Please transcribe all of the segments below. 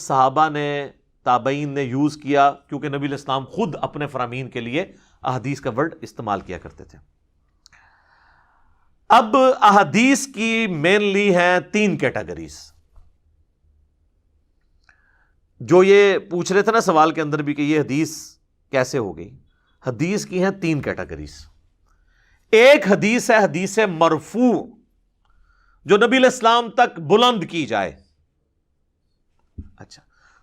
صحابہ نے، تابعین نے یوز کیا، کیونکہ نبی علیہ السلام خود اپنے فرامین کے لیے احادیث کا ورڈ استعمال کیا کرتے تھے۔ اب احادیث کی مینلی ہیں 3 کیٹیگریز، جو یہ پوچھ رہے تھے نا سوال کے اندر بھی کہ یہ حدیث کیسے ہو گئی۔ حدیث کی ہیں 3 کیٹیگریز۔ ایک حدیث ہے حدیث مرفوع، جو نبی علیہ السلام تک بلند کی جائے۔ اچھا،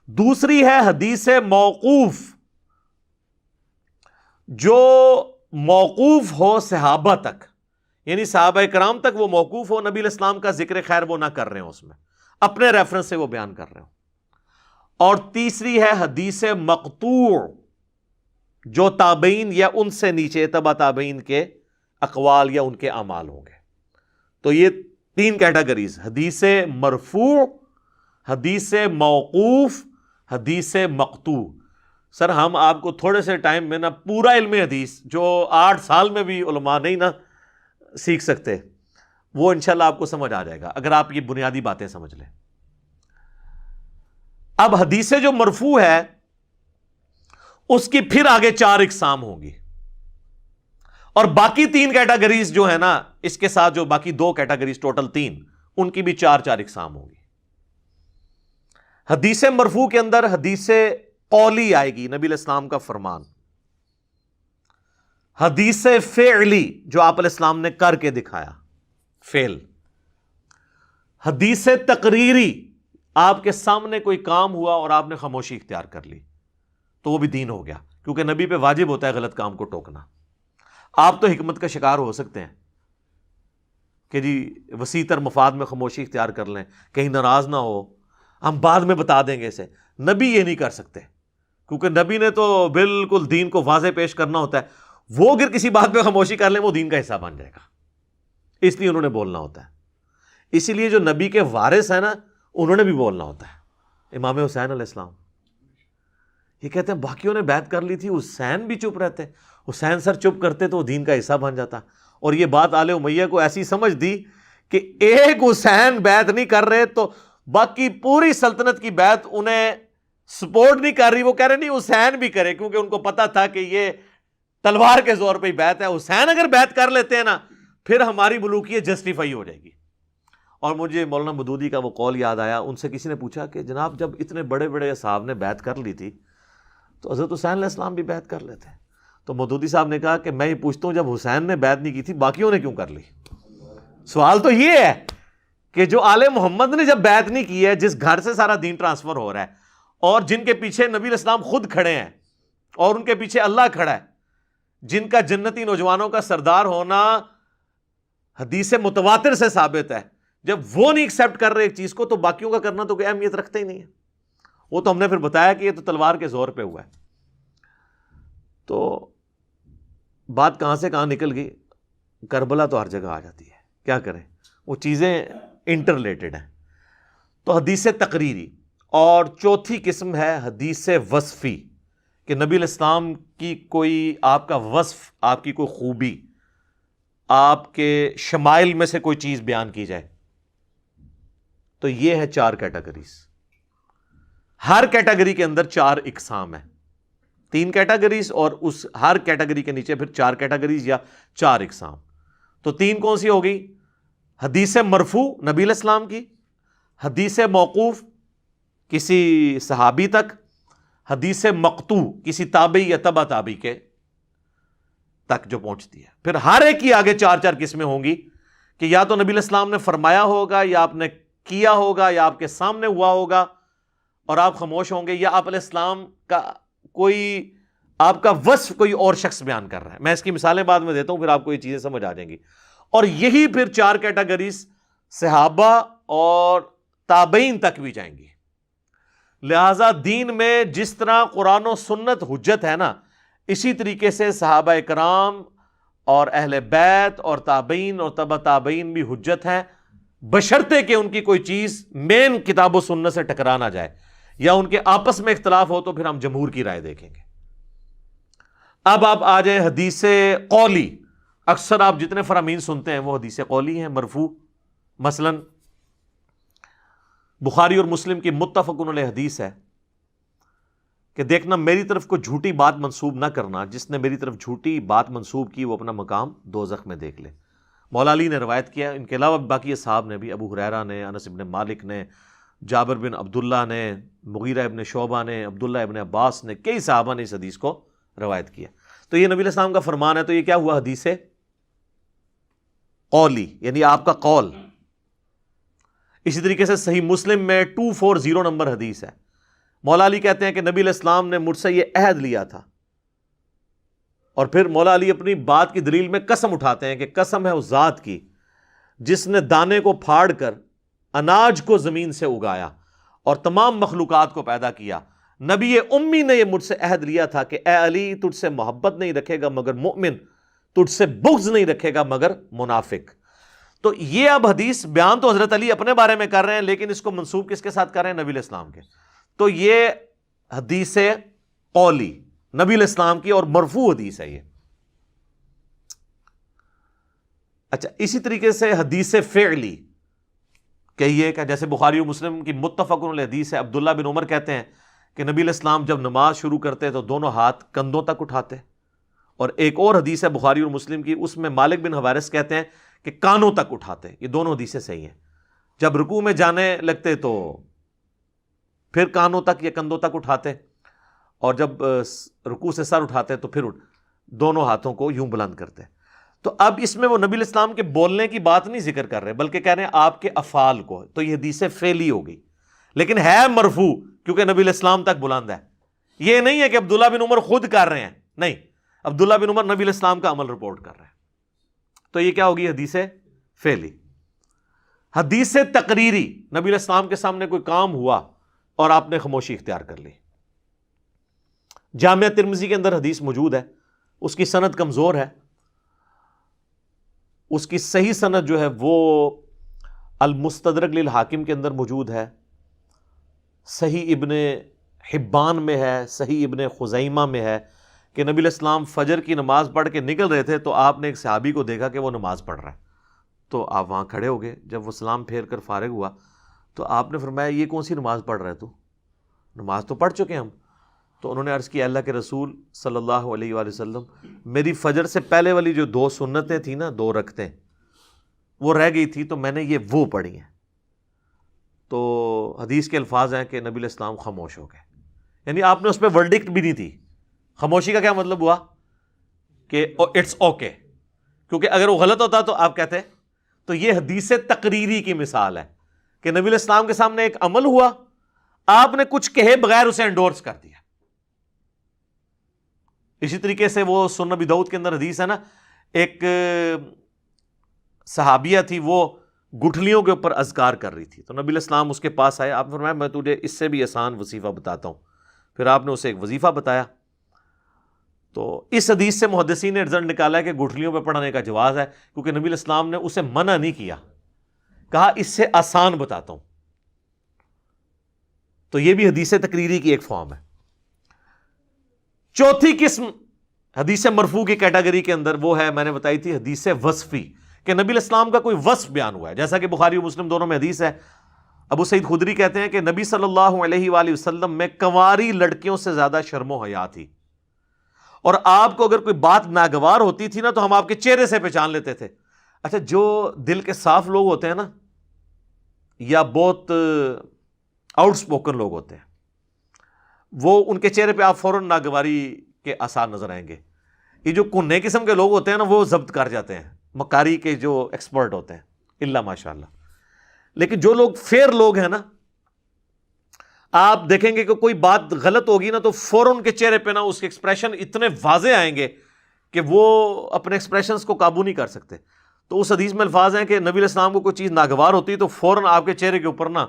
دوسری ہے حدیث موقوف، جو موقوف ہو صحابہ تک، یعنی صحابہ کرام تک وہ موقوف ہو، نبی علیہ السلام کا ذکر خیر وہ نہ کر رہے ہوں، اس میں اپنے ریفرنس سے وہ بیان کر رہے ہوں۔ اور تیسری ہے حدیث مقطوع، جو تابعین یا ان سے نیچے تبع تابعین کے اقوال یا ان کے اعمال ہوں گے۔ تو یہ 3 کیٹیگریز، حدیث مرفوع، حدیث موقوف، حدیث مقطوع۔ سر ہم آپ کو تھوڑے سے ٹائم میں نا پورا علم حدیث، جو 8 سال میں بھی علماء نہیں نا سیکھ سکتے، وہ انشاءاللہ آپ کو سمجھ آ جائے گا اگر آپ یہ بنیادی باتیں سمجھ لیں۔ اب حدیث جو مرفوع ہے اس کی پھر آگے 4 اقسام ہوں گی، اور باقی 3 کیٹیگریز جو ہے نا اس کے ساتھ، جو باقی 2 کیٹیگریز ٹوٹل 3، ان کی بھی 4 اقسام ہوں گی۔ حدیث مرفوع کے اندر حدیث قولی آئے گی، نبی علیہ السلام کا فرمان۔ حدیث فعلی، جو آپ علیہ السلام نے کر کے دکھایا، فعل۔ حدیث تقریری، آپ کے سامنے کوئی کام ہوا اور آپ نے خاموشی اختیار کر لی، تو وہ بھی دین ہو گیا، کیونکہ نبی پہ واجب ہوتا ہے غلط کام کو ٹوکنا۔ آپ تو حکمت کا شکار ہو سکتے ہیں کہ جی وسیع تر مفاد میں خاموشی اختیار کر لیں، کہیں ناراض نہ ہو، ہم بعد میں بتا دیں گے اسے۔ نبی یہ نہیں کر سکتے، کیونکہ نبی نے تو بالکل دین کو واضح پیش کرنا ہوتا ہے۔ وہ اگر کسی بات پہ خاموشی کر لیں وہ دین کا حصہ بن جائے گا، اس لیے انہوں نے بولنا ہوتا ہے۔ اسی لیے جو نبی کے وارث ہیں نا، انہوں نے بھی بولنا ہوتا ہے۔ امام حسین علیہ السلام یہ کہتے ہیں باقیوں نے بیعت کر لی تھی، حسین بھی چپ رہتے، حسین سر چپ کرتے تو وہ دین کا حصہ بن جاتا۔ اور یہ بات آل امیہ کو ایسی سمجھ دی کہ ایک حسین بیعت نہیں کر رہے تو باقی پوری سلطنت کی بیعت انہیں سپورٹ نہیں کر رہی، وہ کہہ رہے نہیں حسین بھی کرے، کیونکہ ان کو پتا تھا کہ یہ تلوار کے زور پہ ہی بیعت ہے، حسین اگر بیعت کر لیتے ہیں نا پھر ہماری ملوکیت جسٹیفائی ہو جائے گی۔ اور مجھے مولانا مودودی کا وہ قول یاد آیا، ان سے کسی نے پوچھا کہ جناب جب اتنے بڑے بڑے صاحب نے بیعت کر لی تھی تو حضرت حسین علیہ السلام بھی بیعت کر لیتے۔ تو مودودی صاحب نے کہا کہ میں یہ پوچھتا ہوں جب حسین نے بیعت نہیں کی تھی باقیوں نے کیوں کر لی؟ سوال تو یہ ہے کہ جو آل محمد نے جب بیعت نہیں کی ہے، جس گھر سے سارا دین ٹرانسفر ہو رہا ہے، اور جن کے پیچھے نبی علیہ السلام خود کھڑے ہیں اور ان کے پیچھے اللہ کھڑا ہے، جن کا جنتی نوجوانوں کا سردار ہونا حدیث متواتر سے ثابت ہے، جب وہ نہیں ایکسیپٹ کر رہے ایک چیز کو تو باقیوں کا کرنا تو کوئی اہمیت رکھتا ہی نہیں ہے۔ وہ تو ہم نے پھر بتایا کہ یہ تو تلوار کے زور پہ ہوا ہے۔ تو بات کہاں سے کہاں نکل گئی، کربلا تو ہر جگہ آ جاتی ہے، کیا کریں، وہ چیزیں انٹر ریلیٹڈ ہیں۔ تو حدیث تقریری، اور چوتھی قسم ہے حدیث وصفی، کہ نبی علیہ السلام کی کوئی آپ کا وصف، آپ کی کوئی خوبی، آپ کے شمائل میں سے کوئی چیز بیان کی جائے۔ تو یہ ہے 4 کیٹیگریز۔ ہر کیٹیگری کے اندر 4 اقسام ہیں، 3 کیٹیگریز اور اس ہر کیٹیگری کے نیچے پھر 4 کیٹیگریز یا 4 اقسام۔ تو 3 کون سی ہوگی؟ حدیث مرفوع نبی علیہ السلام کی، حدیث موقوف کسی صحابی تک، حدیث مقطوع کسی تابعی یا تبع تابعی کے تک جو پہنچتی ہے۔ پھر ہر ایک کی آگے 4 قسمیں ہوں گی کہ یا تو نبی علیہ السلام نے فرمایا ہوگا، یا آپ نے کیا ہوگا، یا آپ کے سامنے ہوا ہوگا اور آپ خاموش ہوں گے، یا آپ علیہ السلام کا کوئی آپ کا وصف کوئی اور شخص بیان کر رہا ہے۔ میں اس کی مثالیں بعد میں دیتا ہوں، پھر آپ کو یہ چیزیں سمجھ آ جائیں گی۔ اور یہی پھر 4 کیٹیگریز صحابہ اور تابعین تک بھی جائیں گی۔ لہذا دین میں جس طرح قرآن و سنت حجت ہے نا، اسی طریقے سے صحابہ کرام اور اہل بیت اور تابعین اور تبع تابعین بھی حجت ہیں، بشرطے کہ ان کی کوئی چیز مین کتاب و سنت سے ٹکرا نہ جائے، یا ان کے آپس میں اختلاف ہو تو پھر ہم جمہور کی رائے دیکھیں گے۔ اب آپ آ جائیں حدیث قولی۔ اکثر آپ جتنے فرامین سنتے ہیں وہ حدیث قولی ہیں، مرفوع۔ مثلا بخاری اور مسلم کی متفق علیہ حدیث ہے کہ دیکھنا میری طرف کو جھوٹی بات منسوب نہ کرنا، جس نے میری طرف جھوٹی بات منسوب کی وہ اپنا مقام دوزخ میں دیکھ لے۔ مولا علی نے روایت کیا، ان کے علاوہ باقی اصحاب نے بھی، ابو ہریرہ نے، انس ابن مالک نے، جابر بن عبداللہ نے، مغیرہ ابن شعبہ نے، عبداللہ ابن عباس نے، کئی صحابہ نے اس حدیث کو روایت کیا۔ تو یہ نبی علیہ السلام کا فرمان ہے، تو یہ کیا ہوا؟ حدیث قولی، یعنی آپ کا قول۔ اسی طریقے سے صحیح مسلم میں 240 نمبر حدیث ہے، مولا علی کہتے ہیں کہ نبی علیہ السلام نے مجھ سے یہ عہد لیا تھا، اور پھر مولا علی اپنی بات کی دلیل میں قسم اٹھاتے ہیں کہ قسم ہے اس ذات کی جس نے دانے کو پھاڑ کر اناج کو زمین سے اگایا اور تمام مخلوقات کو پیدا کیا، نبی امی نے یہ مجھ سے عہد لیا تھا کہ اے علی تجھ سے محبت نہیں رکھے گا مگر مومن، تجھ سے بغض نہیں رکھے گا مگر منافق۔ تو یہ اب حدیث بیان تو حضرت علی اپنے بارے میں کر رہے ہیں، لیکن اس کو منسوب کس کے ساتھ کر رہے ہیں؟ نبی علیہ السلام کے۔ تو یہ حدیث قولی نبی علیہ السلام کی اور مرفوع حدیث ہے یہ۔ اچھا، اسی طریقے سے حدیث فعلی کہیے کہ جیسے بخاری و مسلم کی متفق علیہ حدیث ہے، عبداللہ بن عمر کہتے ہیں کہ نبی علیہ السلام جب نماز شروع کرتے تو دونوں ہاتھ کندھوں تک اٹھاتے، اور ایک اور حدیث ہے بخاری اور مسلم کی، اس میں مالک بن حویرث کہتے ہیں کہ کانوں تک اٹھاتے۔ یہ دونوں حدیثیں صحیح ہیں۔ جب رکوع میں جانے لگتے تو پھر کانوں تک یا کندھوں تک اٹھاتے، اور جب رکوع سے سر اٹھاتے تو پھر دونوں ہاتھوں کو یوں بلند کرتے۔ تو اب اس میں وہ نبی علیہ السلام کے بولنے کی بات نہیں ذکر کر رہے، بلکہ کہہ رہے ہیں آپ کے افعال کو، تو یہ حدیث فعلی ہو گئی، لیکن ہے مرفوع کیونکہ نبی علیہ السلام تک بلند ہے۔ یہ نہیں ہے کہ عبداللہ بن عمر خود کر رہے ہیں، نہیں، عبداللہ بن عمر نبی علیہ السلام کا عمل رپورٹ کر رہے ہیں۔ تو یہ کیا ہوگی؟ حدیث فعلی۔ حدیث تقریری، نبی علیہ السلام کے سامنے کوئی کام ہوا اور آپ نے خاموشی اختیار کر لی۔ جامعہ ترمذی کے اندر حدیث موجود ہے، اس کی سند کمزور ہے، اس کی صحیح سند جو ہے وہ المستدرک للحاکم کے اندر موجود ہے، صحیح ابن حبان میں ہے، صحیح ابن خزیمہ میں ہے کہ نبی علیہ السلام فجر کی نماز پڑھ کے نکل رہے تھے تو آپ نے ایک صحابی کو دیکھا کہ وہ نماز پڑھ رہا ہے، تو آپ وہاں کھڑے ہو گئے۔ جب وہ سلام پھیر کر فارغ ہوا تو آپ نے فرمایا یہ کون سی نماز پڑھ رہا ہے تو؟ نماز تو پڑھ چکے ہم۔ تو انہوں نے عرض کیا اللہ کے رسول صلی اللہ علیہ وآلہ وسلم، میری فجر سے پہلے والی جو 2 سنتیں تھیں نا، 2 رکعتیں وہ رہ گئی تھی تو میں نے یہ وہ پڑھی ہیں۔ تو حدیث کے الفاظ ہیں کہ نبی علیہ السلام خاموش ہو گئے، یعنی آپ نے اس پہ ورڈکٹ بھی نہیں تھی۔ خاموشی کا کیا مطلب ہوا؟ کہ اٹس اوکے، کیونکہ اگر وہ غلط ہوتا تو آپ کہتے۔ تو یہ حدیث تقریری کی مثال ہے کہ نبی علیہ السلام کے سامنے ایک عمل ہوا، آپ نے کچھ کہے بغیر اسے انڈورس کر دیا۔ اسی طریقے سے وہ سنن ابی داؤد کے اندر حدیث ہے نا، ایک صحابیہ تھی، وہ گٹھلیوں کے اوپر اذکار کر رہی تھی، تو نبی علیہ السلام اس کے پاس آئے، آپ نے فرمایا میں تجھے اس سے بھی آسان وظیفہ بتاتا ہوں۔ پھر آپ نے اسے ایک وظیفہ بتایا۔ تو اس حدیث سے محدثین نے رزلٹ نکالا ہے کہ گٹھلیوں پہ پڑھنے کا جواز ہے، کیونکہ نبی علیہ السلام نے اسے منع نہیں کیا، کہا اس سے آسان بتاتا ہوں۔ تو یہ بھی حدیث تقریری کی ایک فارم ہے۔ چوتھی قسم حدیث مرفوع کی کیٹیگری کے اندر وہ ہے، میں نے بتائی تھی، حدیث وصفی، کہ نبی علیہ السلام کا کوئی وصف بیان ہوا ہے، جیسا کہ بخاری و مسلم دونوں میں حدیث ہے۔ ابو سعید خدری کہتے ہیں کہ نبی صلی اللہ علیہ وآلہ وسلم میں کنواری لڑکیوں سے زیادہ شرم و حیا تھی، اور آپ کو اگر کوئی بات ناگوار ہوتی تھی نا تو ہم آپ کے چہرے سے پہچان لیتے تھے۔ اچھا، جو دل کے صاف لوگ ہوتے ہیں نا، یا بہت آؤٹ سپوکن لوگ ہوتے ہیں، وہ ان کے چہرے پہ آپ فوراً ناگواری کے آثار نظر آئیں گے۔ یہ جو کنے قسم کے لوگ ہوتے ہیں نا، وہ ضبط کر جاتے ہیں، مکاری کے جو ایکسپرٹ ہوتے ہیں، اللہ ماشاء اللہ۔ لیکن جو لوگ فیئر لوگ ہیں نا، آپ دیکھیں گے کہ کوئی بات غلط ہوگی نا تو فوراً ان کے چہرے پہ نا اس کے ایکسپریشن اتنے واضح آئیں گے کہ وہ اپنے ایکسپریشنز کو قابو نہیں کر سکتے۔ تو اس حدیث میں الفاظ ہیں کہ نبی علیہ السلام کو کوئی چیز ناگوار ہوتی تو فوراً آپ کے چہرے کے اوپر نا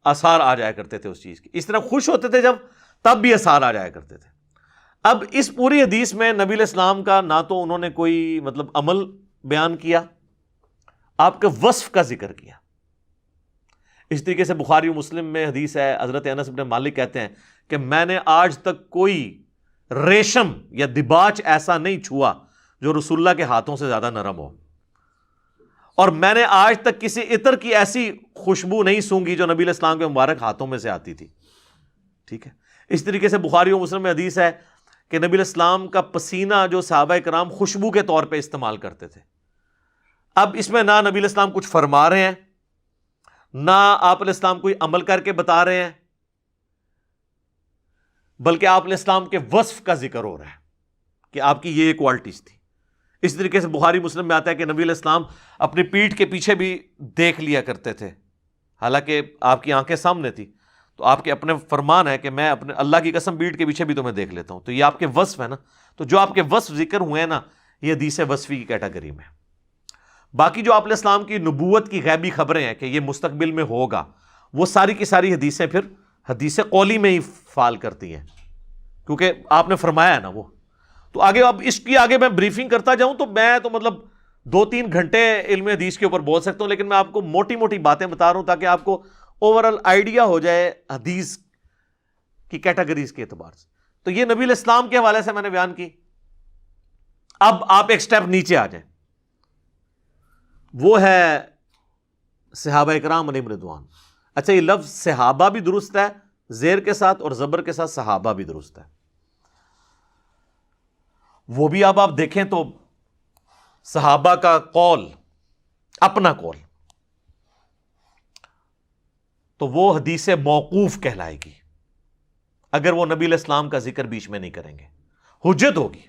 آثار آ جایا کرتے تھے اس چیز کے، اس طرح خوش ہوتے تھے جب، تب بھی آثار آ جایا کرتے تھے۔ اب اس پوری حدیث میں نبی علیہ السلام کا نہ تو انہوں نے کوئی مطلب عمل بیان کیا، آپ کے وصف کا ذکر کیا۔ اس طریقے سے بخاری و مسلم میں حدیث ہے، حضرت انس بن مالک کہتے ہیں کہ میں نے آج تک کوئی ریشم یا دباچ ایسا نہیں چھوا جو رسول اللہ کے ہاتھوں سے زیادہ نرم ہو، اور میں نے آج تک کسی عطر کی ایسی خوشبو نہیں سونگھی جو نبی علیہ السلام کے مبارک ہاتھوں میں سے آتی تھی. ٹھیک ہے. اس طریقے سے بخاری و مسلم میں حدیث ہے کہ نبی علیہ السلام کا پسینہ جو صحابہ کرام خوشبو کے طور پہ استعمال کرتے تھے. اب اس میں نہ نبی علیہ السلام کچھ فرما رہے ہیں، نہ آپ علیہ السلام کوئی عمل کر کے بتا رہے ہیں، بلکہ آپ علیہ السلام کے وصف کا ذکر ہو رہا ہے کہ آپ کی یہ کوالٹیز تھی. اس طریقے سے بخاری مسلم میں آتا ہے کہ نبی علیہ السلام اپنی پیٹھ کے پیچھے بھی دیکھ لیا کرتے تھے، حالانکہ آپ کی آنکھیں سامنے تھی. تو آپ کے اپنے فرمان ہے کہ میں اپنے اللہ کی قسم پیٹھ کے پیچھے بھی تمہیں دیکھ لیتا ہوں. تو یہ آپ کے وصف ہے نا. تو جو آپ کے وصف ذکر ہوئے ہیں نا، یہ حدیث وصفی کی کیٹیگری میں. باقی جو آپ علیہ السلام کی نبوت کی غیبی خبریں ہیں کہ یہ مستقبل میں ہوگا، وہ ساری کی ساری حدیثیں پھر حدیث قولی میں ہی فال کرتی ہیں، کیونکہ آپ نے فرمایا ہے نا وہ. تو آگے اب اس کی آگے میں بریفنگ کرتا جاؤں تو میں تو مطلب 2-3 گھنٹے علم حدیث کے اوپر بول سکتا ہوں، لیکن میں آپ کو موٹی موٹی باتیں بتا رہا ہوں تاکہ آپ کو اوورال آئیڈیا ہو جائے حدیث کی کیٹیگریز کے اعتبار سے. تو یہ نبی علیہ السلام کے حوالے سے میں نے بیان کی. اب آپ ایک سٹیپ نیچے آ جائیں، وہ ہے صحابہ اکرام علیہم رضوان. اچھا، یہ لفظ صحابہ بھی درست ہے زیر کے ساتھ اور زبر کے ساتھ صحابہ بھی درست ہے. وہ بھی اب آپ دیکھیں تو صحابہ کا قول، اپنا قول، تو وہ حدیث موقوف کہلائے گی اگر وہ نبی علیہ السلام کا ذکر بیچ میں نہیں کریں گے. حجت ہوگی.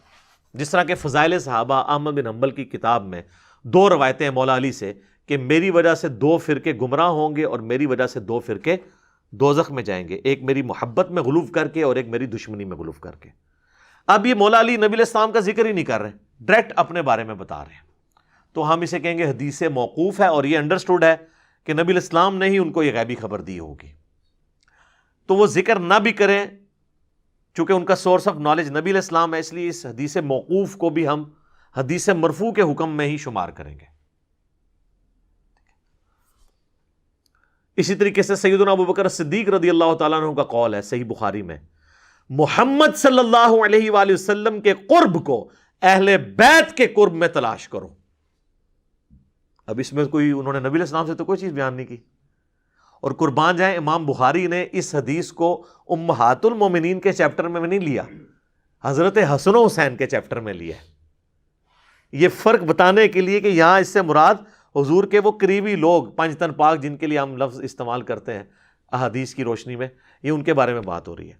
جس طرح کہ فضائل صحابہ احمد بن حنبل کی کتاب میں 2 روایتیں ہیں مولا علی سے کہ میری وجہ سے 2 فرقے گمراہ ہوں گے اور میری وجہ سے 2 فرقے دوزخ میں جائیں گے، ایک میری محبت میں غلوف کر کے اور ایک میری دشمنی میں غلوف کر کے. اب یہ مولا علی نبی علیہ السلام کا ذکر ہی نہیں کر رہے، ڈائریکٹ اپنے بارے میں بتا رہے ہیں. تو ہم اسے کہیں گے حدیث موقوف ہے، اور یہ انڈرسٹوڈ ہے کہ نبی علیہ السلام نے ہی ان کو یہ غیبی خبر دی ہوگی. تو وہ ذکر نہ بھی کریں چونکہ ان کا سورس آف نالج نبی علیہ السلام ہے، اس لیے اس حدیث موقوف کو بھی ہم حدیث مرفوع کے حکم میں ہی شمار کریں گے. اسی طریقے سے سیدنا ابوبکر صدیق رضی اللہ تعالیٰ عنہ کا قول ہے صحیح بخاری میں، محمد صلی اللہ علیہ وآلہ وسلم کے قرب کو اہل بیت کے قرب میں تلاش کرو. اب اس میں کوئی انہوں نے نبی علیہ السلام سے تو کوئی چیز بیان نہیں کی. اور قربان جائیں، امام بخاری نے اس حدیث کو امہات المومنین کے چیپٹر میں نہیں لیا، حضرت حسن و حسین کے چیپٹر میں لیا. یہ فرق بتانے کے لیے کہ یہاں اس سے مراد حضور کے وہ قریبی لوگ، 5 تن پاک جن کے لیے ہم لفظ استعمال کرتے ہیں احادیث کی روشنی میں، یہ ان کے بارے میں بات ہو رہی ہے.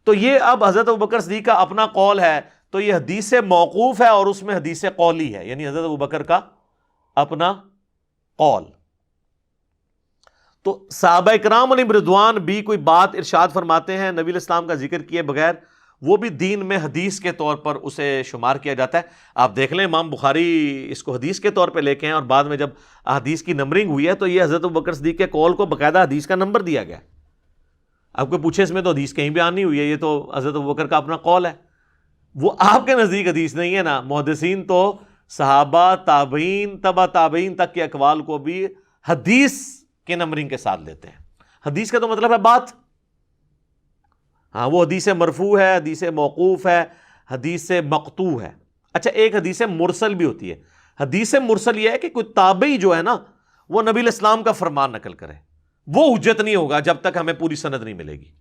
تو یہ اب حضرت ابوبکر صدیق کا اپنا قول ہے، تو یہ حدیث موقوف ہے اور اس میں حدیث قولی ہے، یعنی حضرت ابوبکر کا اپنا قول. تو صحابہ کرام علیہم رضوان بھی کوئی بات ارشاد فرماتے ہیں نبی علیہ السلام کا ذکر کیے بغیر، وہ بھی دین میں حدیث کے طور پر اسے شمار کیا جاتا ہے. آپ دیکھ لیں امام بخاری اس کو حدیث کے طور پہ لے کے ہیں، اور بعد میں جب حدیث کی نمبرنگ ہوئی ہے تو یہ حضرت ابوبکر صدیق کے قول کو باقاعدہ حدیث کا نمبر دیا گیا. آپ کو پوچھے اس میں تو حدیث کہیں بیان نہیں ہوئی ہے، یہ تو حضرت ابوبکر کا اپنا قول ہے. وہ آپ کے نزدیک حدیث نہیں ہے نا. محدثین تو صحابہ، تابعین، تبع تابعین تک کے اقوال کو بھی حدیث کے نمبرنگ کے ساتھ لیتے ہیں. حدیث کا تو مطلب ہے بات. ہاں، وہ حدیث مرفوع ہے، حدیث موقوف ہے، حدیث مقطوع ہے. اچھا، ایک حدیث مرسل بھی ہوتی ہے. حدیث مرسل یہ ہے کہ کوئی تابعی جو ہے نا وہ نبی علیہ السلام کا فرمان نقل کرے، وہ حجت نہیں ہوگا جب تک ہمیں پوری سند نہیں ملے گی،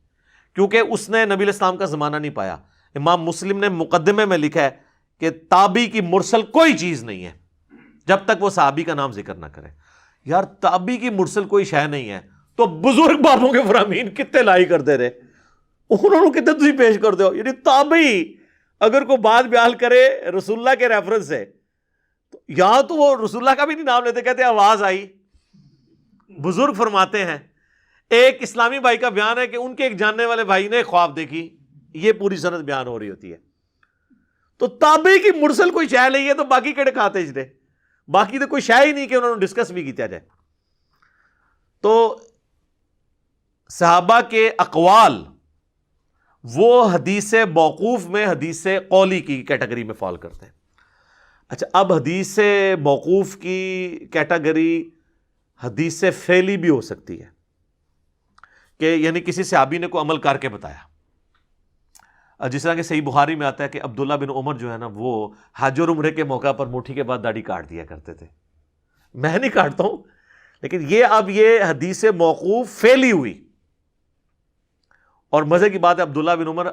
کیونکہ اس نے نبی علیہ السلام کا زمانہ نہیں پایا. امام مسلم نے مقدمے میں لکھا ہے کہ تابعی کی مرسل کوئی چیز نہیں ہے جب تک وہ صحابی کا نام ذکر نہ کرے. یار، تابعی کی مرسل کوئی شے نہیں ہے تو بزرگ بابوں کے فرامین کتنے لائی کر دے رہے، انہوں نے کتنے تجھے پیش کر دو. یعنی تابعی اگر کوئی بات بیان کرے رسول اللہ کے ریفرنس سے، تو یا تو وہ رسول اللہ کا بھی نہیں نام لیتے، کہتے آواز آئی. بزرگ فرماتے ہیں ایک اسلامی بھائی کا بیان ہے کہ ان کے ایک جاننے والے بھائی نے خواب دیکھی، یہ پوری سند بیان ہو رہی ہوتی ہے. تو تابعی کی مرسل کوئی شے نہیں ہے تو باقی کہڑے کھاتے جنے، باقی تو کوئی شے ہی نہیں کہ انہوں نے ڈسکس بھی کیا جائے. تو صحابہ کے اقوال وہ حدیث موقوف میں حدیث قولی کی کیٹیگری میں فال کرتے ہیں. اچھا، اب حدیث موقوف کی کیٹیگری حدیث فعلی بھی ہو سکتی ہے کہ یعنی کسی صحابی نے کوئی عمل کر کے بتایا. جس طرح کہ صحیح بخاری میں آتا ہے کہ عبداللہ بن عمر جو ہے نا وہ حج اور عمرے کے موقع پر مٹھی کے بعد داڑھی کاٹ دیا کرتے تھے. میں نہیں کاٹتا ہوں، لیکن اب یہ حدیث موقوف فیلی ہوئی. اور مزے کی بات ہے عبداللہ بن عمر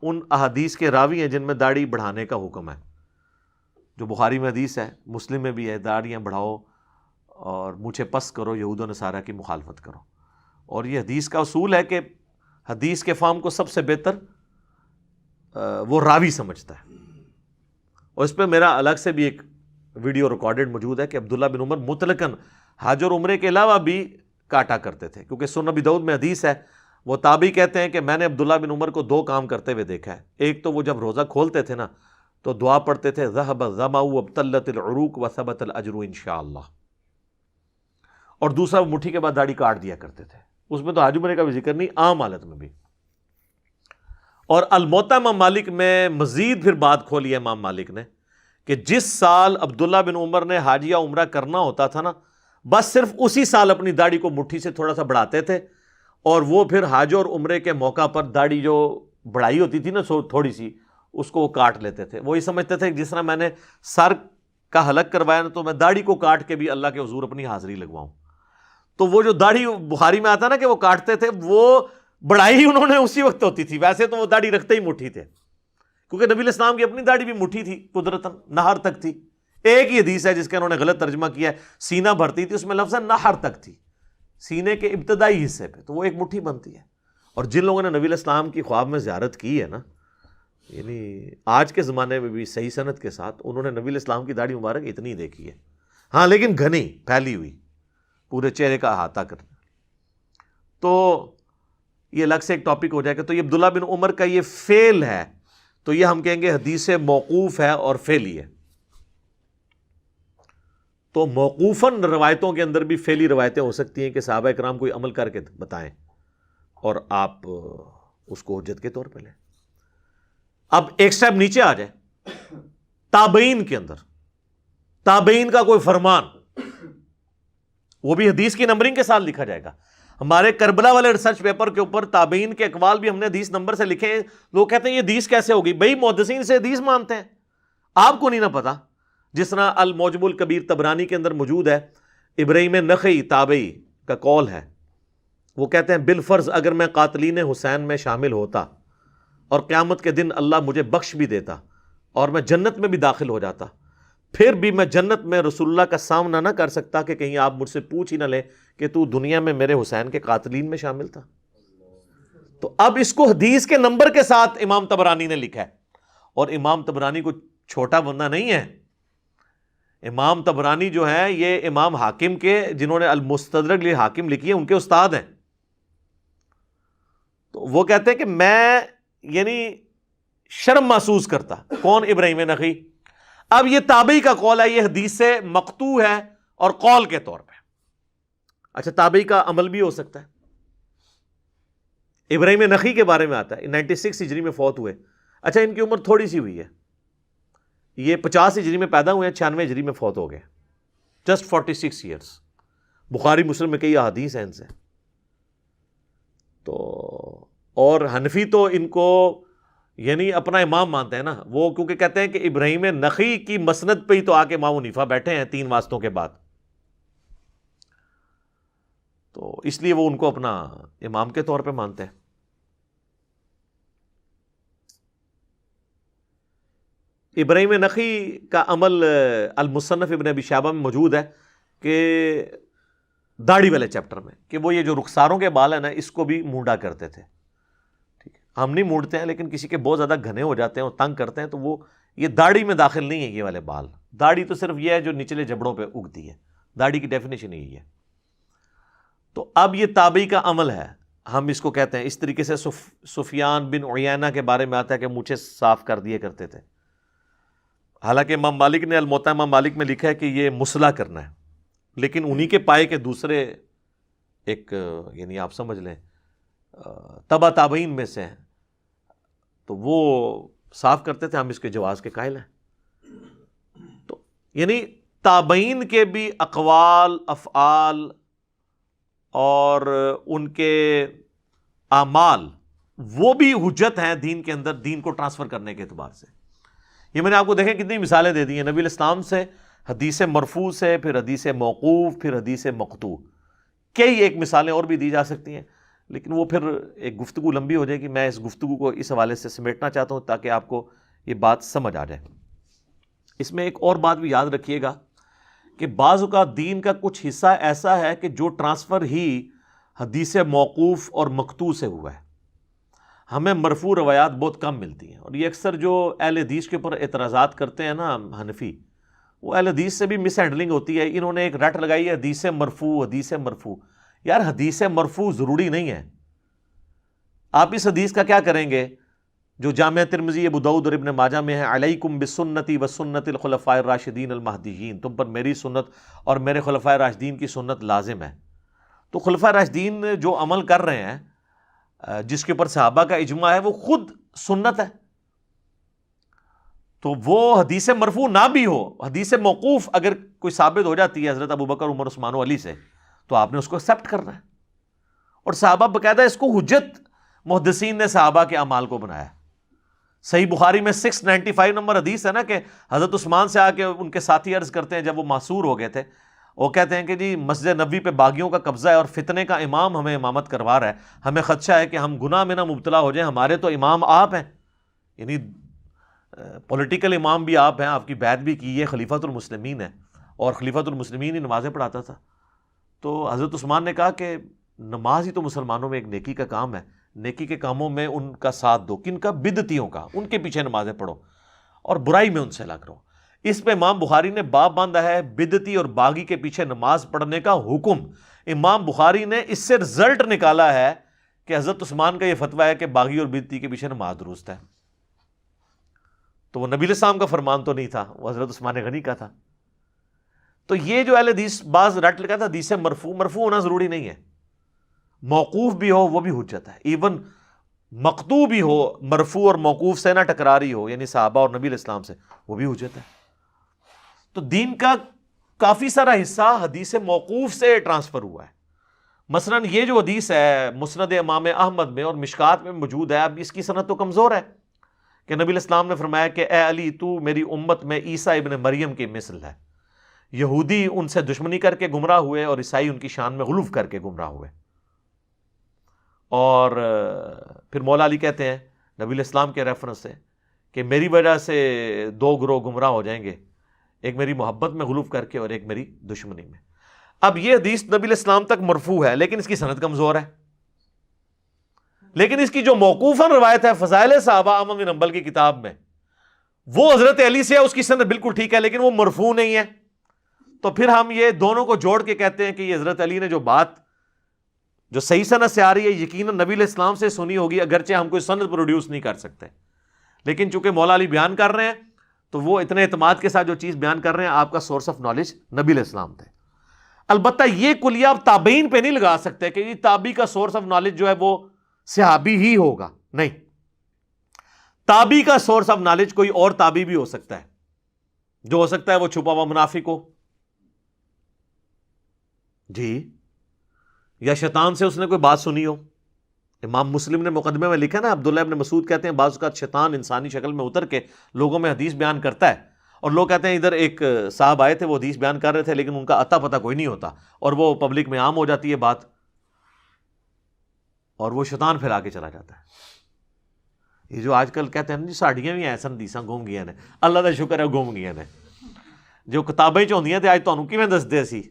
ان احادیث کے راوی ہیں جن میں داڑھی بڑھانے کا حکم ہے، جو بخاری میں حدیث ہے، مسلم میں بھی ہے، داڑھیاں بڑھاؤ اور مونچھیں پس کرو، یہود و نصارہ کی مخالفت کرو. اور یہ حدیث کا اصول ہے کہ حدیث کے فہم کو سب سے بہتر وہ راوی سمجھتا ہے. اور اس پہ میرا الگ سے بھی ایک ویڈیو ریکارڈڈ موجود ہے کہ عبداللہ بن عمر مطلقاً حج اور عمرے کے علاوہ بھی کاٹا کرتے تھے، کیونکہ سنن ابی داؤد میں حدیث ہے، وہ تابعی کہتے ہیں کہ میں نے عبداللہ بن عمر کو 2 کام کرتے ہوئے دیکھا ہے. ایک تو وہ جب روزہ کھولتے تھے نا تو دعا پڑھتے تھے ذهب الظمأ وابتلت العروق وثبت الاجر انشاءاللہ، اور دوسرا وہ مٹھی کے بعد داڑھی کاٹ دیا کرتے تھے. اس میں تو حج عمرے کا بھی ذکر نہیں، عام حالت میں بھی. اور الموطا امام مالک میں مزید پھر بات کھولی ہے امام مالک نے کہ جس سال عبداللہ بن عمر نے حج یا عمرہ کرنا ہوتا تھا نا، بس صرف اسی سال اپنی داڑھی کو مٹھی سے تھوڑا سا بڑھاتے تھے، اور وہ پھر حج اور عمرے کے موقع پر داڑھی جو بڑھائی ہوتی تھی نا تھوڑی سی، اس کو وہ کاٹ لیتے تھے. وہی سمجھتے تھے کہ جس طرح میں نے سر کا حلق کروایا نا، تو میں داڑھی کو کاٹ کے بھی اللہ کے حضور اپنی حاضری لگواؤں. تو وہ جو داڑھی بخاری میں آتا نا کہ وہ کاٹتے تھے، وہ بڑھائی انہوں نے اسی وقت ہوتی تھی. ویسے تو وہ داڑھی رکھتے ہی مٹھی تھے، کیونکہ نبی علیہ السلام کی اپنی داڑھی بھی مٹھی تھی، قدرتاً نہر تک تھی. ایک ہی حدیث ہے جس کا انہوں نے غلط ترجمہ کیا ہے، سینہ بھرتی تھی، اس میں لفظ ہے نہر تک تھی، سینے کے ابتدائی حصے پہ، تو وہ ایک مٹھی بنتی ہے. اور جن لوگوں نے نبی علیہ السلام کی خواب میں زیارت کی ہے نا، یعنی آج کے زمانے میں بھی صحیح سند کے ساتھ، انہوں نے نبی علیہ السلام کی داڑھی مبارک اتنی دیکھی ہے. ہاں لیکن گھنی پھیلی ہوئی، پورے چہرے کا احاطہ کرنا. تو یہ الگ سے ایک ٹاپک ہو جائے گا. تو یہ عبداللہ بن عمر کا یہ فعل ہے، تو یہ ہم کہیں گے حدیث موقوف ہے اور فعلی ہے. تو موقوفاً روایتوں کے اندر بھی فعلی روایتیں ہو سکتی ہیں کہ صحابہ اکرام کوئی عمل کر کے بتائیں اور آپ اس کو حجت کے طور پہ لیں. اب ایک سٹیپ نیچے آ جائے، تابعین کے اندر تابعین کا کوئی فرمان، وہ بھی حدیث کی نمبرنگ کے ساتھ لکھا جائے گا. ہمارے کربلا والے ریسرچ پیپر کے اوپر تابعین کے اقوال بھی ہم نے حدیث نمبر سے لکھے ہیں. لوگ کہتے ہیں یہ حدیث کیسے ہوگی؟ بھائی محدثین سے حدیث مانتے ہیں، آپ کو نہیں نہ پتا. جس طرح المعجم الکبیر طبرانی کے اندر موجود ہے، ابراہیم نخعی تابعی کا قول ہے، وہ کہتے ہیں بالفرض اگر میں قاتلین حسین میں شامل ہوتا اور قیامت کے دن اللہ مجھے بخش بھی دیتا اور میں جنت میں بھی داخل ہو جاتا، پھر بھی میں جنت میں رسول اللہ کا سامنا نہ کر سکتا کہ کہیں آپ مجھ سے پوچھ ہی نہ لیں کہ تو دنیا میں میرے حسین کے قاتلین میں شامل تھا. تو اب اس کو حدیث کے نمبر کے ساتھ امام طبرانی نے لکھا ہے. اور امام طبرانی کو چھوٹا بندہ نہیں ہے. امام طبرانی جو ہے یہ امام حاکم کے، جنہوں نے المستدرک حاکم لکھی ہے، ان کے استاد ہیں. تو وہ کہتے ہیں کہ میں یعنی شرم محسوس کرتا. کون؟ ابراہیم نخعی. اب یہ تابعی کا قول ہے، یہ حدیث سے مقطوع ہے اور قول کے طور پہ. اچھا تابعی کا عمل بھی ہو سکتا ہے. ابراہیم نخعی کے بارے میں آتا ہے 96 ہجری میں فوت ہوئے. اچھا ان کی عمر تھوڑی سی ہوئی ہے، یہ 50 ہجری میں پیدا ہوئے ہیں، 96 ہجری میں فوت ہو گئے. Just 46 years. بخاری مسلم میں کئی احادیث ہیں ان سے. تو اور حنفی تو ان کو یعنی اپنا امام مانتے ہیں نا، وہ کیونکہ کہتے ہیں کہ ابراہیم نخعی کی مسند پہ ہی تو آ کے امام حنیفہ بیٹھے ہیں 3 واسطوں کے بعد، تو اس لیے وہ ان کو اپنا امام کے طور پہ مانتے ہیں. ابراہیم نخعی کا عمل المصنف ابن ابی شیبہ میں موجود ہے کہ داڑھی والے چیپٹر میں، کہ وہ یہ جو رخساروں کے بال ہیں نا اس کو بھی مونڈا کرتے تھے. ٹھیک ہے، ہم نہیں مونڈتے ہیں، لیکن کسی کے بہت زیادہ گھنے ہو جاتے ہیں اور تنگ کرتے ہیں تو وہ یہ داڑھی میں داخل نہیں ہے. یہ والے بال، داڑھی تو صرف یہ ہے جو نچلے جبڑوں پہ اگتی ہے، داڑھی کی ڈیفینیشن یہی ہے. تو اب یہ تابعی کا عمل ہے، ہم اس کو کہتے ہیں. اس طریقے سے سفیان بن عیینہ کے بارے میں آتا ہے کہ مونچھیں صاف کر دیے کرتے تھے. حالانکہ امام مالک نے الموطا امام مالک میں لکھا ہے کہ یہ مسلح کرنا ہے، لیکن انہی کے پائے کے دوسرے ایک یعنی آپ سمجھ لیں تبع تابعین میں سے ہیں، تو وہ صاف کرتے تھے. ہم اس کے جواز کے قائل ہیں. تو یعنی تابعین کے بھی اقوال، افعال اور ان کے اعمال وہ بھی حجت ہیں دین کے اندر، دین کو ٹرانسفر کرنے کے اعتبار سے. یہ میں نے آپ کو دیکھیں کتنی مثالیں دے دی ہیں. نبی علیہ السلام سے حدیث مرفوع سے، پھر حدیث موقوف، پھر حدیث مقطوع. کئی ایک مثالیں اور بھی دی جا سکتی ہیں، لیکن وہ پھر ایک گفتگو لمبی ہو جائے گی. میں اس گفتگو کو اس حوالے سے سمیٹنا چاہتا ہوں تاکہ آپ کو یہ بات سمجھ آ جائے. اس میں ایک اور بات بھی یاد رکھیے گا کہ بعض اوقات دین کا کچھ حصہ ایسا ہے کہ جو ٹرانسفر ہی حدیث موقوف اور مقطوع سے ہوا ہے. ہمیں مرفوع روایات بہت کم ملتی ہیں، اور یہ اکثر جو اہل حدیث کے اوپر اعتراضات کرتے ہیں نا حنفی، وہ اہل حدیث سے بھی مس ہینڈلنگ ہوتی ہے. انہوں نے ایک رٹ لگائی ہے حدیث مرفوع، حدیث مرفوع. یار حدیث مرفوع ضروری نہیں ہے. آپ اس حدیث کا کیا کریں گے جو جامعہ ترمذی، ابو داؤد اور ابن ماجہ میں ہے، علیکم بسنتی وسنت الخلفاء الراشدین المہدیین، تم پر میری سنت اور میرے خلفاء راشدین کی سنت لازم ہے. تو خلفاء راشدین جو عمل کر رہے ہیں، جس کے اوپر صحابہ کا اجماع ہے، وہ خود سنت ہے. تو وہ حدیث مرفوع نہ بھی ہو، حدیث موقوف اگر کوئی ثابت ہو جاتی ہے حضرت ابوبکر، عمر، عثمان و علی سے، تو آپ نے اس کو ایکسیپٹ کرنا ہے. اور صحابہ باقاعدہ اس کو حجت محدثین نے صحابہ کے اعمال کو بنایا. صحیح بخاری میں 695 نمبر حدیث ہے نا کہ حضرت عثمان سے آ کے ان کے ساتھی عرض کرتے ہیں جب وہ معصور ہو گئے تھے، وہ کہتے ہیں کہ جی مسجد نبوی پہ باغیوں کا قبضہ ہے اور فتنے کا امام ہمیں امامت کروا رہا ہے، ہمیں خدشہ ہے کہ ہم گناہ میں نہ مبتلا ہو جائیں، ہمارے تو امام آپ ہیں، یعنی پولیٹیکل امام بھی آپ ہیں، آپ کی بیعت بھی کی ہے، خلیفۃ المسلمین ہے، اور خلیفۃ المسلمین ہی نمازیں پڑھاتا تھا. تو حضرت عثمان نے کہا کہ نماز ہی تو مسلمانوں میں ایک نیکی کا کام ہے، نیکی کے کاموں میں ان کا ساتھ دو. کن کا؟ بدعتیوں کا. ان کے پیچھے نمازیں پڑھو اور برائی میں ان سے الگ رہو. اس پہ امام بخاری نے باب باندھا ہے بدعتی اور باغی کے پیچھے نماز پڑھنے کا حکم. امام بخاری نے اس سے رزلٹ نکالا ہے کہ حضرت عثمان کا یہ فتویٰ ہے کہ باغی اور بدعتی کے پیچھے نماز درست ہے. تو وہ نبی علیہ السلام کا فرمان تو نہیں تھا، وہ حضرت عثمان غنی کا تھا. تو یہ جو اہل حدیث بعض رٹ لگا تھا حدیث مرفوع، مرفوع ہونا ضروری نہیں ہے. موقوف بھی ہو وہ بھی حجت ہے. ایون مقطوع بھی ہو، مرفوع اور موقوف سے نہ ٹکراری ہو، یعنی صحابہ اور نبی علیہ السلام سے، وہ بھی حجت ہے. تو دین کا کافی سارا حصہ حدیث موقوف سے ٹرانسفر ہوا ہے. مثلا یہ جو حدیث ہے مسند امام احمد میں اور مشکات میں موجود ہے، اب اس کی سند تو کمزور ہے کہ نبی علیہ السلام نے فرمایا کہ اے علی تو میری امت میں عیسیٰ ابن مریم کی مثل ہے. یہودی ان سے دشمنی کر کے گمراہ ہوئے اور عیسائی ان کی شان میں غلو کر کے گمراہ ہوئے. اور پھر مولا علی کہتے ہیں نبی علیہ السلام کے ریفرنس سے کہ میری وجہ سے دو گروہ گمراہ ہو جائیں گے، ایک میری محبت میں غلو کر کے اور ایک میری دشمنی میں. اب یہ حدیث نبی علیہ السلام تک مرفوع ہے لیکن اس کی سند کمزور ہے. لیکن اس کی جو موقوفاً روایت ہے فضائل صحابہ احمد بن حنبل کی کتاب میں، وہ حضرت علی سے ہے، اس کی سند بالکل ٹھیک ہے، لیکن وہ مرفوع نہیں ہے. تو پھر ہم یہ دونوں کو جوڑ کے کہتے ہیں کہ یہ حضرت علی نے جو بات جو صحیح سند سے آ رہی ہے یقیناً نبی علیہ السلام سے سنی ہوگی، اگرچہ ہم کوئی سند پروڈیوس نہیں کر سکتے، لیکن چونکہ مولا علی بیان کر رہے ہیں تو وہ اتنے اعتماد کے ساتھ جو چیز بیان کر رہے ہیں آپ کا سورس آف نالج نبی علیہ السلام تھے. البتہ یہ کلیہ آپ تابعین پہ نہیں لگا سکتے کہ یہ تابعی کا سورس آف نالج جو ہے وہ صحابی ہی ہوگا. نہیں، تابعی کا سورس آف نالج کوئی اور تابعی بھی ہو سکتا ہے، جو ہو سکتا ہے وہ چھپا ہوا منافق ہو جی، یا شیطان سے اس نے کوئی بات سنی ہو. امام مسلم نے مقدمے میں لکھا نا، عبداللہ ابن مسعود کہتے ہیں بعض اوقات شیطان انسانی شکل میں اتر کے لوگوں میں حدیث بیان کرتا ہے، اور لوگ کہتے ہیں ادھر ایک صاحب آئے تھے وہ حدیث بیان کر رہے تھے لیکن ان کا اتا پتہ کوئی نہیں ہوتا، اور وہ پبلک میں عام ہو جاتی ہے بات، اور وہ شیطان پھیلا کے چلا جاتا ہے. یہ جو آج کل کہتے ہیں جی ساڑیاں بھی ایسا حدیثاں گم گیا نے، اللہ کا شکر ہے گم گیا نے، جو کتابیں چاہیے تھے آج تمہیں کیویں دستے سی.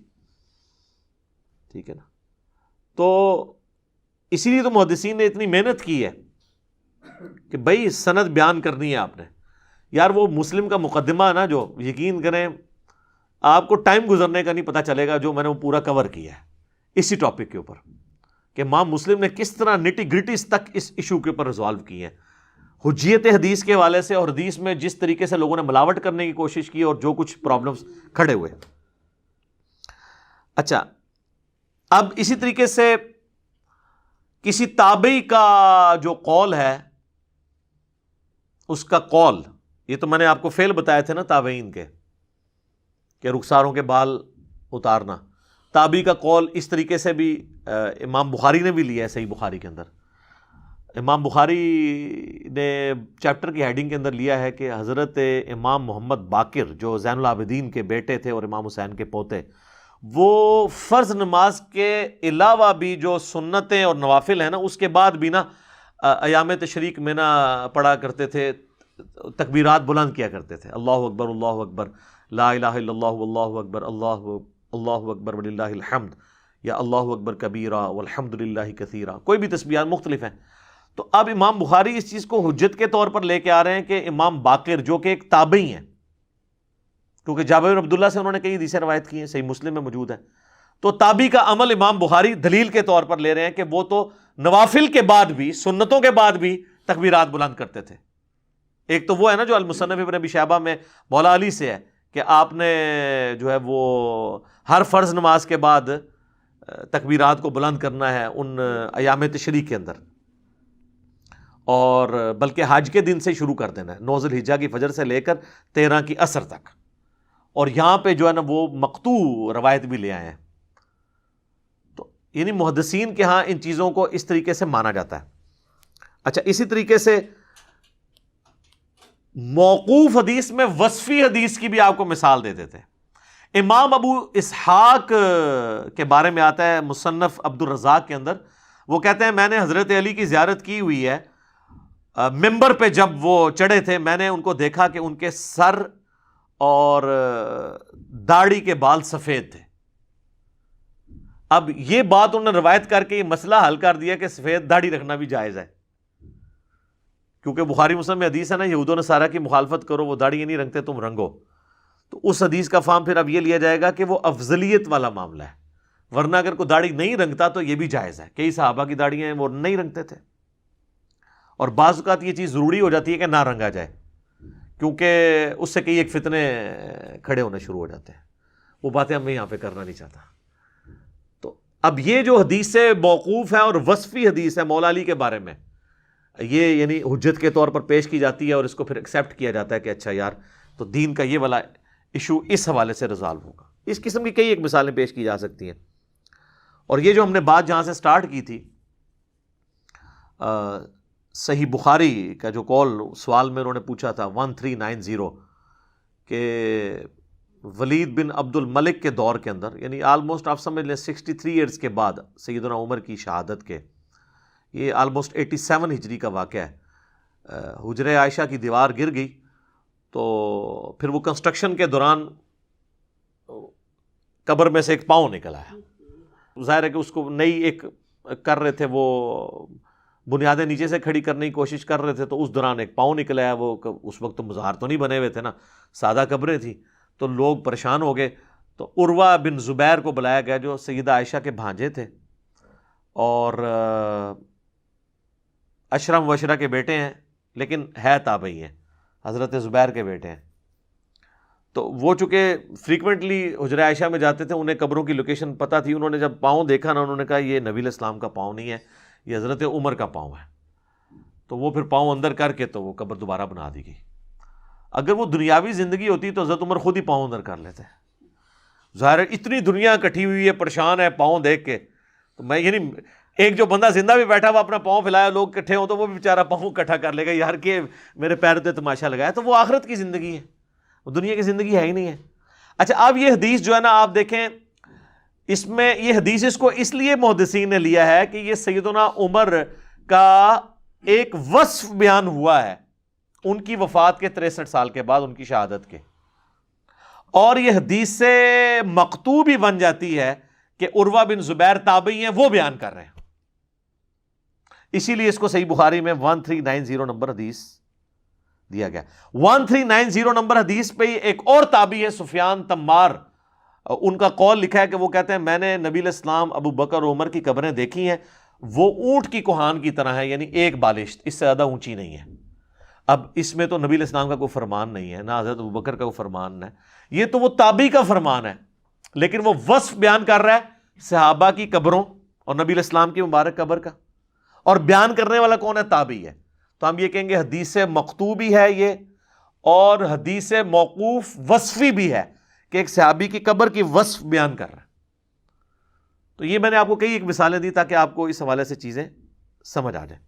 ٹھیک ہے نا. تو اسی لیے تو محدثین نے اتنی محنت کی ہے کہ بھائی سند بیان کرنی ہے آپ نے. یار وہ مسلم کا مقدمہ ہے نا، جو یقین کریں آپ کو ٹائم گزرنے کا نہیں پتہ چلے گا، جو میں نے وہ پورا کور کیا ہے اسی ٹاپک کے اوپر کہ امام مسلم نے کس طرح نٹی گریٹیز تک اس ایشو کے اوپر ریزالو کی ہے، حجیت حدیث کے حوالے سے، اور حدیث میں جس طریقے سے لوگوں نے ملاوٹ کرنے کی کوشش کی اور جو کچھ پرابلمز کھڑے ہوئے. اچھا، اب اسی طریقے سے کسی تابعی کا جو قول ہے، اس کا قول، یہ تو میں نے آپ کو فعل بتایا تھے نا تابعین کے کہ رخساروں کے بال اتارنا. تابعی کا قول اس طریقے سے بھی امام بخاری نے بھی لیا ہے صحیح بخاری کے اندر. امام بخاری نے چیپٹر کی ہیڈنگ کے اندر لیا ہے کہ حضرت امام محمد باقر جو زین العابدین کے بیٹے تھے اور امام حسین کے پوتے، وہ فرض نماز کے علاوہ بھی جو سنتیں اور نوافل ہیں نا، اس کے بعد بھی نا ایام تشریق میں نا پڑھا کرتے تھے، تکبیرات بلند کیا کرتے تھے، اللہ اکبر اللہ اکبر، لا الہ الا اللہ واللہ اکبر، اللہ اکبر وللہ الحمد، یا اللہ اکبر کبیرہ والحمد للہ کثیرہ، کوئی بھی تسبیحات مختلف ہیں۔ تو اب امام بخاری اس چیز کو حجت کے طور پر لے کے آ رہے ہیں کہ امام باقر جو کہ ایک تابعی ہیں، کیونکہ جابر بن عبداللہ سے انہوں نے کئی حدیثیں روایت کی ہیں، صحیح مسلم میں موجود ہے، تو تابعی کا عمل امام بخاری دلیل کے طور پر لے رہے ہیں کہ وہ تو نوافل کے بعد بھی، سنتوں کے بعد بھی تکبیرات بلند کرتے تھے۔ ایک تو وہ ہے نا جو المصنف ابن ابی شیبہ میں مولا علی سے ہے کہ آپ نے جو ہے وہ ہر فرض نماز کے بعد تکبیرات کو بلند کرنا ہے ان ایام تشریق کے اندر، اور بلکہ حج کے دن سے شروع کر دینا ہے، 9 ذی الحجہ کی فجر سے لے کر 13 کی عصر تک، اور یہاں پہ جو ہے نا وہ مقطوع روایت بھی لے آئے ہیں۔ تو یعنی محدثین کے ہاں ان چیزوں کو اس طریقے سے مانا جاتا ہے۔ اچھا، اسی طریقے سے موقوف حدیث میں وصفی حدیث کی بھی آپ کو مثال دے دیتے ہیں۔ امام ابو اسحاق کے بارے میں آتا ہے مصنف عبد الرزاق کے اندر، وہ کہتے ہیں میں نے حضرت علی کی زیارت کی ہوئی ہے، منبر پہ جب وہ چڑھے تھے میں نے ان کو دیکھا کہ ان کے سر اور داڑھی کے بال سفید تھے۔ اب یہ بات انہوں نے روایت کر کے یہ مسئلہ حل کر دیا کہ سفید داڑھی رکھنا بھی جائز ہے، کیونکہ بخاری مسلم میں حدیث ہے نا، یہود و نصارہ کی مخالفت کرو، وہ داڑھی نہیں رنگتے تم رنگو، تو اس حدیث کا فہم پھر اب یہ لیا جائے گا کہ وہ افضلیت والا معاملہ ہے، ورنہ اگر کوئی داڑھی نہیں رنگتا تو یہ بھی جائز ہے۔ کئی صحابہ کی داڑیاں ہیں وہ نہیں رنگتے تھے، اور بعض اوقات یہ چیز ضروری ہو جاتی ہے کہ نہ رنگا جائے، کیونکہ اس سے کئی ایک فتنے کھڑے ہونے شروع ہو جاتے ہیں، وہ باتیں میں یہاں پہ کرنا نہیں چاہتا۔ تو اب یہ جو حدیث موقوف ہے اور وصفی حدیث ہے مولا علی کے بارے میں، یہ یعنی حجت کے طور پر پیش کی جاتی ہے، اور اس کو پھر ایکسیپٹ کیا جاتا ہے کہ اچھا یار تو دین کا یہ والا ایشو اس حوالے سے ریزالو ہوگا۔ اس قسم کی کئی ایک مثالیں پیش کی جا سکتی ہیں۔ اور یہ جو ہم نے بات جہاں سے سٹارٹ کی تھی، صحیح بخاری کا جو قول سوال میں انہوں نے پوچھا تھا 1390 کہ ولید بن عبد الملک کے دور کے اندر، یعنی آلموسٹ آپ سمجھ لیں 63 ایئرز کے بعد سیدنا عمر کی شہادت کے، یہ آلموسٹ 87 ہجری کا واقعہ ہے، حجرہ عائشہ کی دیوار گر گئی، تو پھر وہ کنسٹرکشن کے دوران قبر میں سے ایک پاؤں نکل آیا، ظاہر ہے کہ اس کو نئی ایک کر رہے تھے، وہ بنیادیں نیچے سے کھڑی کرنے کی کوشش کر رہے تھے، تو اس دوران ایک پاؤں نکل آیا۔ وہ اس وقت تو مظاہر تو نہیں بنے ہوئے تھے نا، سادہ قبریں تھیں، تو لوگ پریشان ہو گئے، تو عروہ بن زبیر کو بلایا گیا جو سیدہ عائشہ کے بھانجے تھے اور اشرم وشرہ کے بیٹے ہیں، لیکن ہے تابعی ہیں، حضرت زبیر کے بیٹے ہیں۔ تو وہ چونکہ فریکوینٹلی حجرہ عائشہ میں جاتے تھے، انہیں قبروں کی لوکیشن پتہ تھی، انہوں نے جب پاؤں دیکھا نا، انہوں نے کہا یہ نبی علیہ السلام کا پاؤں نہیں ہے، یہ حضرت عمر کا پاؤں ہے۔ تو وہ پھر پاؤں اندر کر کے تو وہ قبر دوبارہ بنا دی گئی۔ اگر وہ دنیاوی زندگی ہوتی تو حضرت عمر خود ہی پاؤں اندر کر لیتے۔ ظاہر ہے اتنی دنیا اکٹھی ہوئی ہے، پریشان ہے پاؤں دیکھ کے، تو میں یعنی ایک جو بندہ زندہ بھی بیٹھا ہوا اپنا پاؤں پھیلایا، لوگ اکٹھے ہوں تو وہ بھی بیچارہ پاؤں اکٹھا کر لے گا، یار کہ میرے پیر پہ تماشا لگایا۔ تو وہ آخرت کی زندگی ہے، وہ دنیا کی زندگی ہے ہی نہیں ہے۔ اچھا، اب یہ حدیث جو ہے نا، آپ دیکھیں اس میں یہ حدیث اس کو اس لیے محدثین نے لیا ہے کہ یہ سیدنا عمر کا ایک وصف بیان ہوا ہے ان کی وفات کے 63 سال کے بعد، ان کی شہادت کے، اور یہ حدیث سے مقطوع بھی بن جاتی ہے کہ عروہ بن زبیر تابعی ہیں، وہ بیان کر رہے ہیں، اسی لیے اس کو صحیح بخاری میں 1390 نمبر حدیث دیا گیا۔ 1390 نمبر حدیث پہ ایک اور تابعی ہے سفیان تمار، ان کا قول لکھا ہے کہ وہ کہتے ہیں میں نے نبی علیہ السلام، ابو بکر اور عمر کی قبریں دیکھی ہیں، وہ اونٹ کی کوہان کی طرح ہے، یعنی ایک بالشت، اس سے زیادہ اونچی نہیں ہے۔ اب اس میں تو نبی علیہ السلام کا کوئی فرمان نہیں ہے، نہ حضرت ابو بکر کا کوئی فرمان ہے، یہ تو وہ تابعی کا فرمان ہے، لیکن وہ وصف بیان کر رہا ہے صحابہ کی قبروں اور نبی علیہ السلام کی مبارک قبر کا، اور بیان کرنے والا کون ہے؟ تابعی ہے۔ تو ہم یہ کہیں گے حدیث مقطوع بھی ہے یہ، اور حدیث موقوف وصفی بھی ہے کہ ایک صحابی کی قبر کی وصف بیان کر رہا ہے۔ تو یہ میں نے آپ کو کئی ایک مثالیں دی تاکہ آپ کو اس حوالے سے چیزیں سمجھ آ جائیں۔